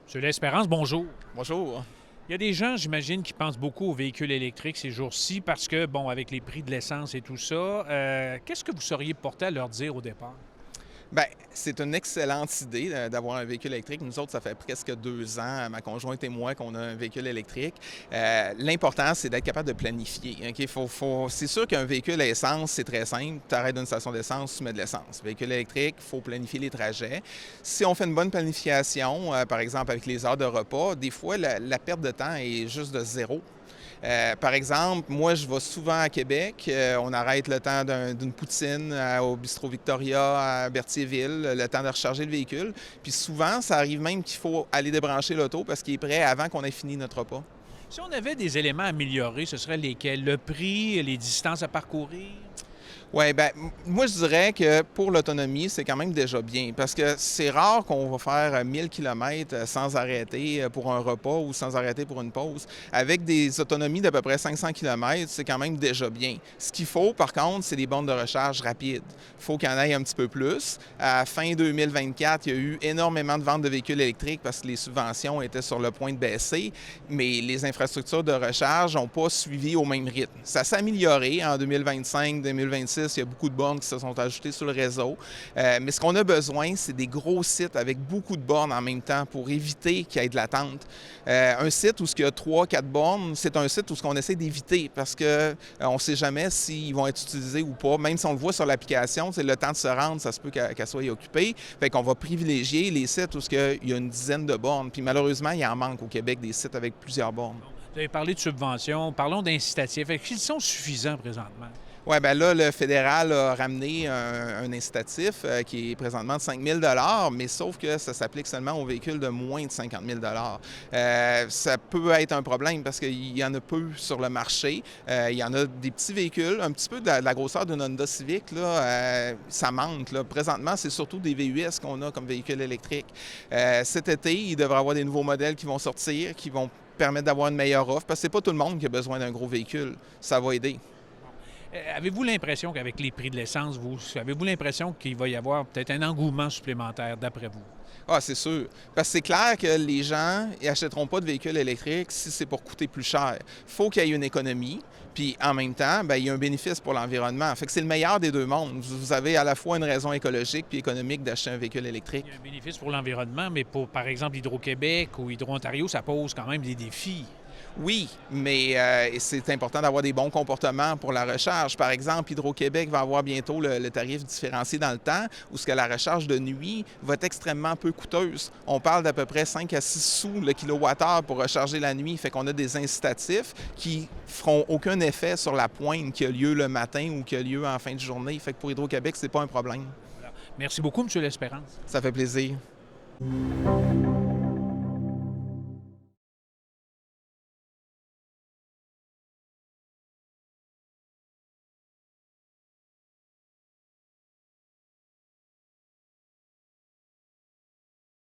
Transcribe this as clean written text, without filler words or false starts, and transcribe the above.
Monsieur L'Espérance, bonjour. Bonjour. Il y a des gens, j'imagine, qui pensent beaucoup aux véhicules électriques ces jours-ci parce que, bon, avec les prix de l'essence et tout ça, qu'est-ce que vous seriez porté à leur dire au départ? Bien, c'est une excellente idée d'avoir un véhicule électrique. Nous autres, ça fait presque 2 ans, ma conjointe et moi, qu'on a un véhicule électrique. L'important, c'est d'être capable de planifier. OK? C'est sûr qu'un véhicule à essence, c'est très simple. Tu arrêtes d'une station d'essence, tu mets de l'essence. Véhicule électrique, il faut planifier les trajets. Si on fait une bonne planification, par exemple avec les heures de repas, des fois, la perte de temps est juste de zéro. Par exemple, moi, je vais souvent à Québec. On arrête le temps d'une poutine au Bistrot Victoria à Berthierville, le temps de recharger le véhicule. Puis souvent, ça arrive même qu'il faut aller débrancher l'auto parce qu'il est prêt avant qu'on ait fini notre repas. Si on avait des éléments à améliorer, ce serait lesquels? Le prix, les distances à parcourir? Oui, bien, moi, je dirais que pour l'autonomie, c'est quand même déjà bien parce que c'est rare qu'on va faire 1000 km sans arrêter pour un repas ou sans arrêter pour une pause. Avec des autonomies d'à peu près 500 km, c'est quand même déjà bien. Ce qu'il faut, par contre, c'est des bornes de recharge rapides. Il faut qu'il y en ait un petit peu plus. À fin 2024, il y a eu énormément de ventes de véhicules électriques parce que les subventions étaient sur le point de baisser, mais les infrastructures de recharge n'ont pas suivi au même rythme. Ça s'est amélioré en 2025-2026. Il y a beaucoup de bornes qui se sont ajoutées sur le réseau. Mais ce qu'on a besoin, c'est des gros sites avec beaucoup de bornes en même temps pour éviter qu'il y ait de l'attente. Un site où il y a 3-4 bornes, c'est un site où on essaie d'éviter parce qu'on ne sait jamais s'ils vont être utilisés ou pas. Même si on le voit sur l'application, c'est le temps de se rendre, ça se peut qu'elle soit occupée. Fait qu'on va privilégier les sites où il y a une dizaine de bornes. Puis malheureusement, il en manque au Québec des sites avec plusieurs bornes. Vous avez parlé de subventions, parlons d'incitatifs. Est-ce qu'ils sont suffisants présentement? Oui, bien là, le fédéral a ramené un incitatif qui est présentement de 5 000 mais sauf que ça s'applique seulement aux véhicules de moins de 50 000 Ça peut être un problème parce qu'il y en a peu sur le marché. Il y en a des petits véhicules, un petit peu de la grosseur d'une Honda Civic, là, ça manque. Là. Présentement, c'est surtout des VUS qu'on a comme véhicules électriques. Cet été, il devrait y avoir des nouveaux modèles qui vont sortir, qui vont permettre d'avoir une meilleure offre, parce que c'est pas tout le monde qui a besoin d'un gros véhicule. Ça va aider. Avez-vous l'impression qu'avec les prix de l'essence, avez-vous l'impression qu'il va y avoir peut-être un engouement supplémentaire d'après vous? Ah, c'est sûr. Parce que c'est clair que les gens n'achèteront pas de véhicules électriques si c'est pour coûter plus cher. Il faut qu'il y ait une économie, puis en même temps, bien, il y a un bénéfice pour l'environnement. Fait que c'est le meilleur des deux mondes. Vous avez à la fois une raison écologique puis économique d'acheter un véhicule électrique. Il y a un bénéfice pour l'environnement, mais pour, par exemple, Hydro-Québec ou Hydro-Ontario, ça pose quand même des défis. Oui, mais c'est important d'avoir des bons comportements pour la recharge. Par exemple, Hydro-Québec va avoir bientôt le tarif différencié dans le temps, où ce que la recharge de nuit va être extrêmement peu coûteuse. On parle d'à peu près 5 à 6 sous le kilowattheure pour recharger la nuit. Fait qu'on a des incitatifs qui feront aucun effet sur la pointe qui a lieu le matin ou qui a lieu en fin de journée. Fait que pour Hydro-Québec, c'est pas un problème. Voilà. Merci beaucoup, M. L'Espérance. Ça fait plaisir.